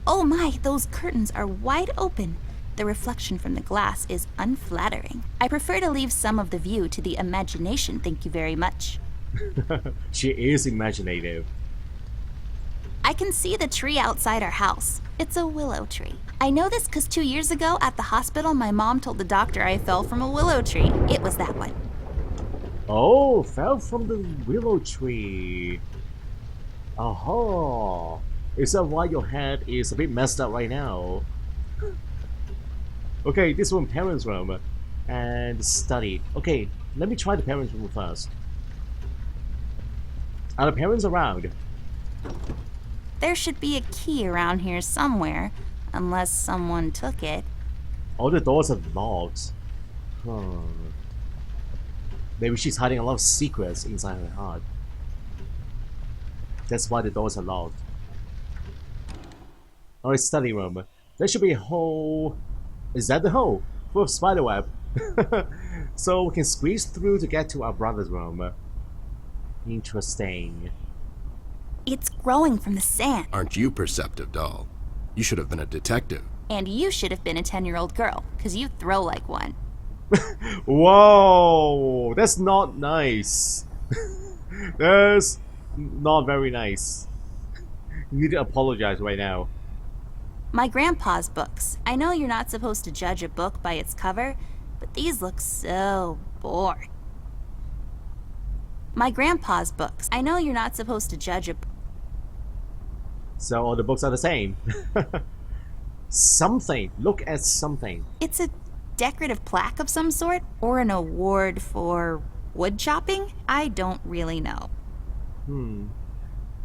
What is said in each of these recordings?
Oh my, those curtains are wide open. The reflection from the glass is unflattering. I prefer to leave some of the view to the imagination, thank you very much. She is imaginative. I can see the tree outside our house. It's a willow tree. I know this because 2 years ago at the hospital, my mom told the doctor I fell from a willow tree. It was that one. Oh, fell from the willow tree. Aha. Is that why your head is a bit messed up right now? Okay, this one parents' room and study. Okay, let me try the parents' room first. Are the parents around? There should be a key around here somewhere, unless someone took it. All the doors are locked. Huh. Maybe she's hiding a lot of secrets inside her heart. That's why the doors are locked. Alright, study room. There should be a hole. Is that the hole? Full of spiderweb. So we can squeeze through to get to our brother's room. Interesting. It's growing from the sand. Aren't you perceptive, doll? You should have been a detective. And you should have been a 10-year-old girl, because you throw like one. Whoa! That's not nice. That's not very nice. You need to apologize right now. My grandpa's books. I know you're not supposed to judge a book by its cover, but these look so boring. My grandpa's books. I know you're not supposed to judge a... So all the books are the same. Something. Look at something. It's a decorative plaque of some sort, or an award for wood chopping? I don't really know.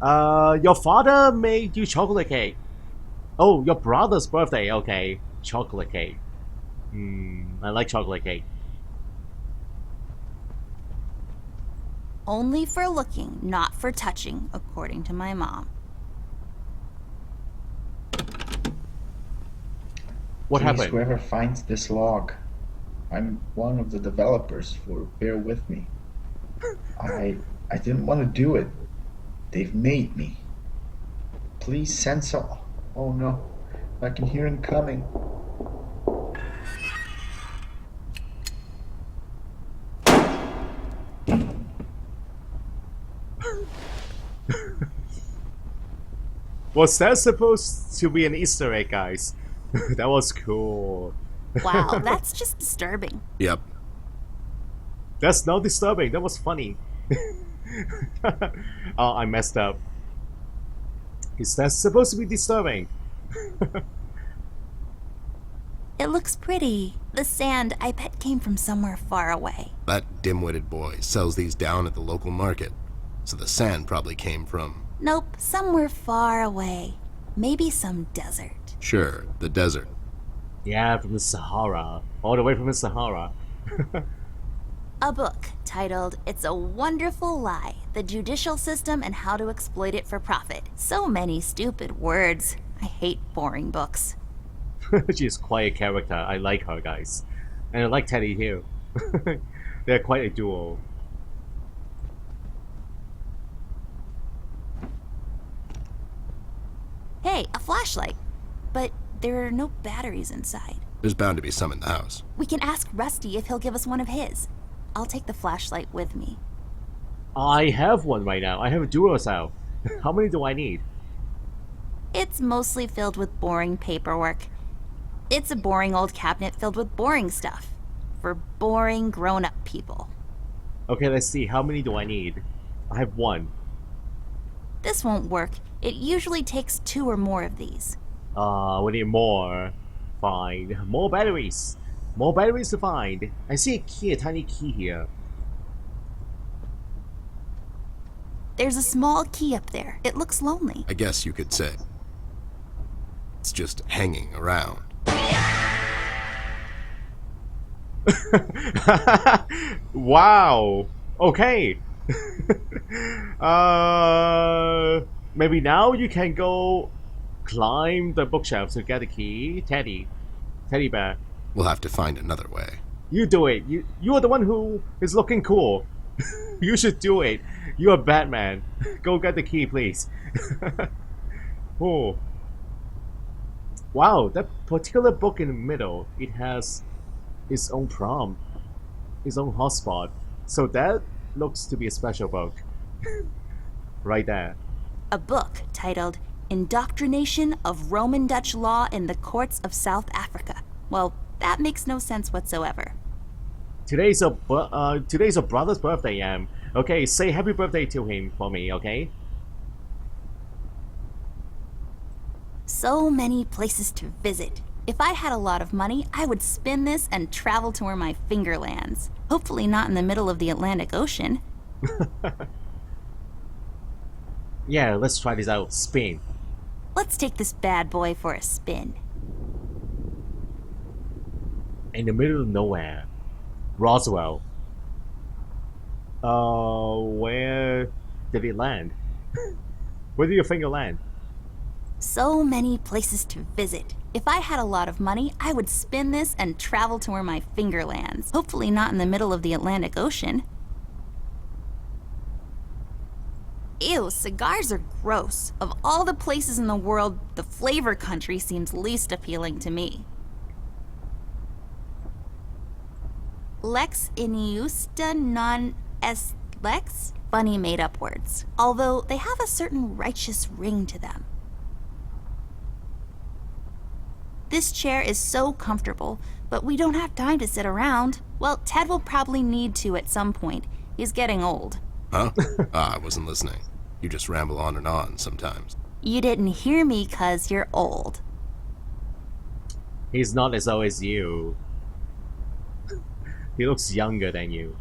Your father made you chocolate cake. Oh, your brother's birthday. Okay, chocolate cake. I like chocolate cake. Only for looking, not for touching, according to my mom. What Please, happened? whoever finds this log, I'm one of the developers, for bear with me. I didn't want to do it. They've made me. Please send some. Oh no, I can hear him coming. Was that supposed to be an Easter egg, guys? That was cool. Wow, that's just disturbing. Yep. That's not disturbing. That was funny. Oh, I messed up. Is that supposed to be disturbing? It looks pretty. The sand, I bet, came from somewhere far away. That dim-witted boy sells these down at the local market. So the sand probably came from... Nope, somewhere far away. Maybe some desert. Sure, the desert. Yeah, from the Sahara. All the way from the Sahara. A book titled It's a Wonderful Lie, The Judicial System and How to Exploit It for Profit. So many stupid words. I hate boring books. She's quite a character. I like her, guys. And I like Teddy too. They're quite a duo. Hey, a flashlight. But there are no batteries inside. There's bound to be some in the house. We can ask Rusty if he'll give us one of his. I'll take the flashlight with me. I have one right now. I have a Duracell. How many do I need? It's mostly filled with boring paperwork. It's a boring old cabinet filled with boring stuff. For boring grown-up people. Okay, let's see. How many do I need? I have one. This won't work. It usually takes 2 or more of these. We need more. Fine. More batteries. More batteries to find. I see a key, a tiny key here. There's a small key up there. It looks lonely. I guess you could say. It's just hanging around. Wow. Okay. Maybe now you can go climb the bookshelf to get the key. Teddy bear. We'll have to find another way. You do it. You are the one who is looking cool. You should do it. You are Batman. Go get the key, please. Oh. Wow, that particular book in the middle, it has its own prompt, its own hotspot. So that looks to be a special book. Right there. A book titled Indoctrination of Roman Dutch Law in the Courts of South Africa. Well, that makes no sense whatsoever. Today's a brother's birthday, Okay, say happy birthday to him for me, okay? So many places to visit. If I had a lot of money, I would spin this and travel to where my finger lands. Hopefully not in the middle of the Atlantic Ocean. Yeah, let's try this out. Spin. Let's take this bad boy for a spin. In the middle of nowhere. Roswell. Where did it land? Where did your finger land? So many places to visit. If I had a lot of money, I would spin this and travel to where my finger lands. Hopefully not in the middle of the Atlantic Ocean. Ew, cigars are gross. Of all the places in the world, the flavor country seems least appealing to me. Lex iniusta non est lex? Funny made-up words. Although they have a certain righteous ring to them. This chair is so comfortable, but we don't have time to sit around. Well, Ted will probably need to at some point. He's getting old. Huh? I wasn't listening. You just ramble on and on sometimes. You didn't hear me 'cause you're old. He's not as old as you. He looks younger than you.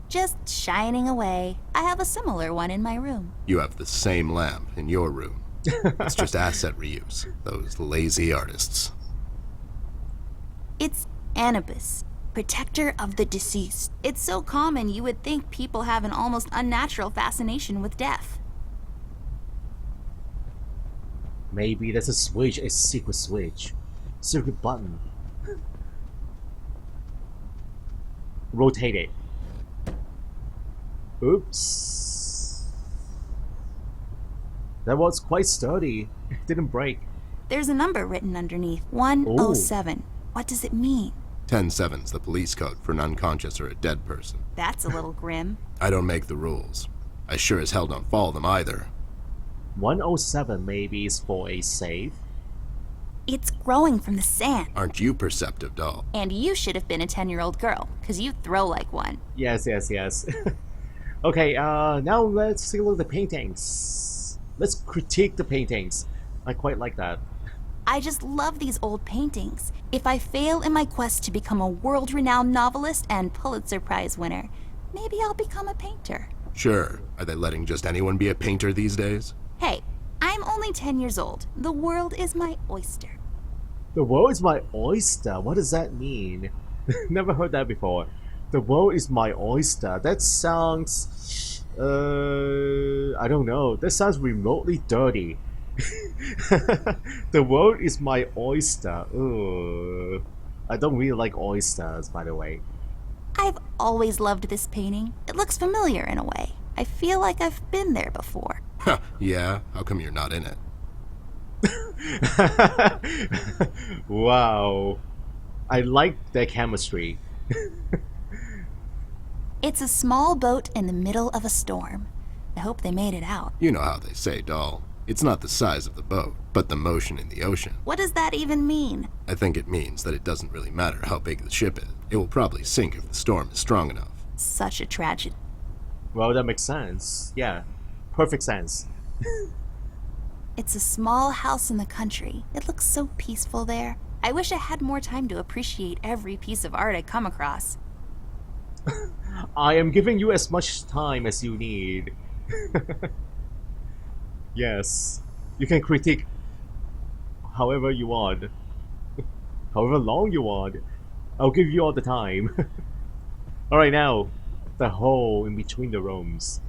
Just shining away. I have a similar one in my room. You have the same lamp in your room. It's just asset reuse. Those lazy artists. It's Anubis, protector of the deceased. It's so common you would think people have an almost unnatural fascination with death. Maybe there's a switch, a secret switch. Secret button. Rotate it. Oops. That was quite sturdy. It didn't break. There's a number written underneath. 107. What does it mean? 10-7's the police code for an unconscious or a dead person. That's a little grim. I don't make the rules. I sure as hell don't follow them either. 107 maybe is for a safe. It's growing from the sand. Aren't you perceptive, doll? And you should have been a 10-year-old girl, 'cause you throw like one. Yes. Okay, now let's take a look at the paintings. Let's critique the paintings. I quite like that. I just love these old paintings. If I fail in my quest to become a world-renowned novelist and Pulitzer Prize winner, maybe I'll become a painter. Sure. Are they letting just anyone be a painter these days? Hey, I'm only 10 years old. The world is my oyster. The world is my oyster. What does that mean? Never heard that before. The world is my oyster. That sounds... I don't know. That sounds remotely dirty. The world is my oyster. Ugh. I don't really like oysters, by the way. I've always loved this painting. It looks familiar in a way. I feel like I've been there before. Yeah? How come you're not in it? Wow. I like their chemistry. It's a small boat in the middle of a storm. I hope they made it out. You know how they say, doll. It's not the size of the boat, but the motion in the ocean. What does that even mean? I think it means that it doesn't really matter how big the ship is. It will probably sink if the storm is strong enough. Such a tragedy. Well, that makes sense. Yeah. Perfect sense. It's a small house in the country. It looks so peaceful there. I wish I had more time to appreciate every piece of art I come across. I am giving you as much time as you need. Yes. You can critique however you want. However long you want. I'll give you all the time. Alright, now, the hole in between the rooms.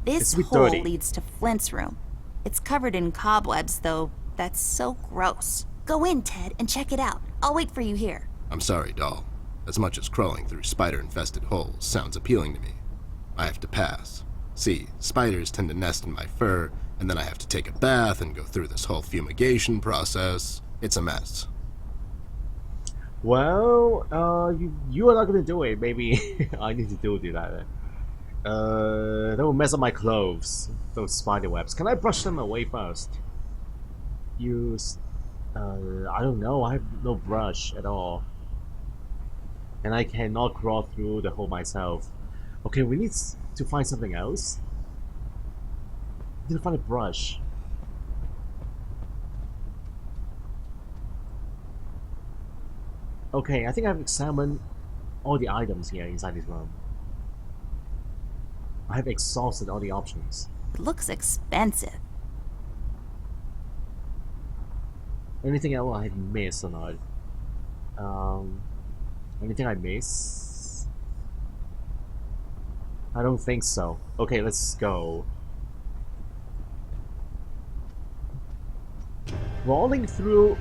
This It's a bit hole dirty. leads to Flint's room. It's covered in cobwebs, though. That's so gross. Go in, Ted, and check it out. I'll wait for you here. I'm sorry, doll. As much as crawling through spider-infested holes sounds appealing to me, I have to pass. See, spiders tend to nest in my fur And then I have to take a bath and go through this whole fumigation process. It's a mess. Well, you are not gonna do it. Maybe I need to do that. That will mess up my clothes. Those spider webs. Can I brush them away first? Use. I don't know. I have no brush at all, and I cannot crawl through the hole myself. Okay, we need to find something else. I need to find a brush. Okay, I think I've examined all the items here inside this room. I have exhausted all the options. It looks expensive. Anything else I missed or not? Anything I miss? I don't think so. Okay, let's go. Rolling through.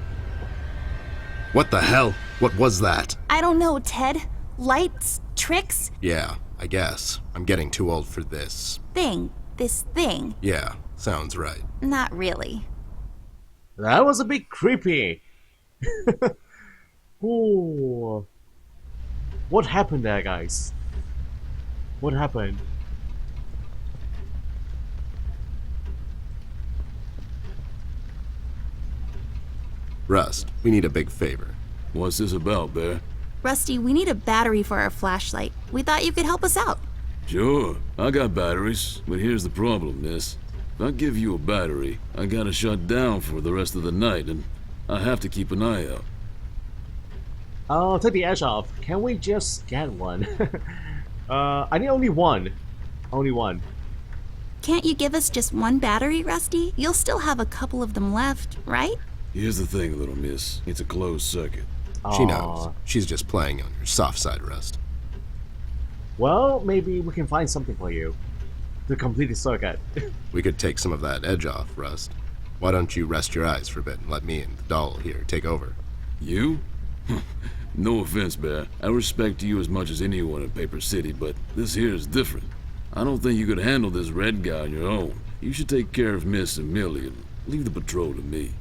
What the hell? What was that? I don't know, Ted. Lights? Tricks? Yeah, I guess. I'm getting too old for this. This thing. Yeah, sounds right. Not really. That was a bit creepy. Ooh. What happened there, guys? What happened? Rust, we need a big favor. What's this about, Bear? Rusty, we need a battery for our flashlight. We thought you could help us out. Sure, I got batteries, but here's the problem, miss. If I give you a battery, I gotta shut down for the rest of the night, and I have to keep an eye out. Oh, take the edge off. Can we just get one? I need only one. Only one. Can't you give us just one battery, Rusty? You'll still have a couple of them left, right? Here's the thing, little miss. It's a closed circuit. She Aw. knows. She's just playing on your soft side, Rust. Well, maybe we can find something for you to complete the circuit. We could take some of that edge off, Rust. Why don't you rest your eyes for a bit and let me and the doll here take over? You? No offense, Bear. I respect you as much as anyone in Paper City, but this here is different. I don't think you could handle this red guy on your own. You should take care of Miss and Millie and leave the patrol to me.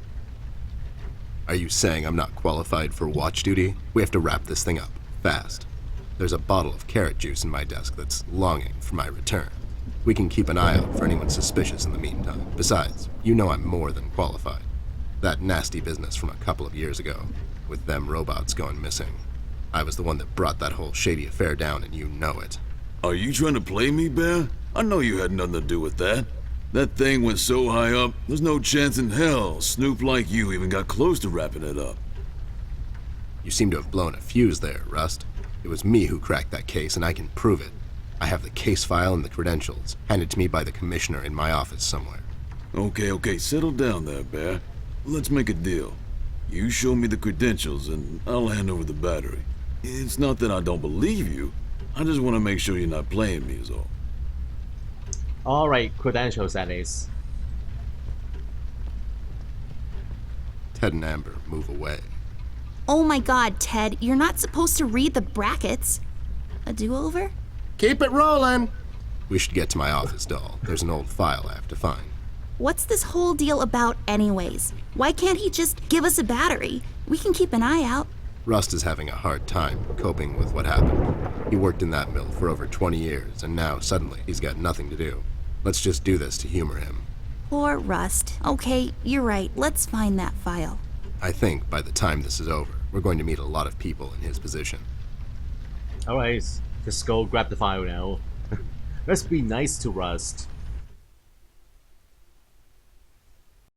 Are you saying I'm not qualified for watch duty? We have to wrap this thing up, fast. There's a bottle of carrot juice in my desk that's longing for my return. We can keep an eye out for anyone suspicious in the meantime. Besides, you know I'm more than qualified. That nasty business from a couple of years ago, with them robots going missing. I was the one that brought that whole shady affair down, and you know it. Are you trying to play me, Bear? I know you had nothing to do with that. That thing went so high up, there's no chance in hell Snoop like you even got close to wrapping it up. You seem to have blown a fuse there, Rust. It was me who cracked that case, and I can prove it. I have the case file and the credentials, handed to me by the commissioner in my office somewhere. Okay, settle down there, Bear. Let's make a deal. You show me the credentials, and I'll hand over the battery. It's not that I don't believe you. I just want to make sure you're not playing me is all. Alright, credentials that is. Ted and Amber move away. Oh my god, Ted, you're not supposed to read the brackets. A do-over? Keep it rolling! We should get to my office, doll. There's an old file I have to find. What's this whole deal about anyways? Why can't he just give us a battery? We can keep an eye out. Rust is having a hard time coping with what happened. He worked in that mill for over 20 years, and now suddenly he's got nothing to do. Let's just do this to humor him. Poor Rust. Okay, you're right. Let's find that file. I think by the time this is over, we're going to meet a lot of people in his position. Alright, just go grab the file now. Let's be nice to Rust.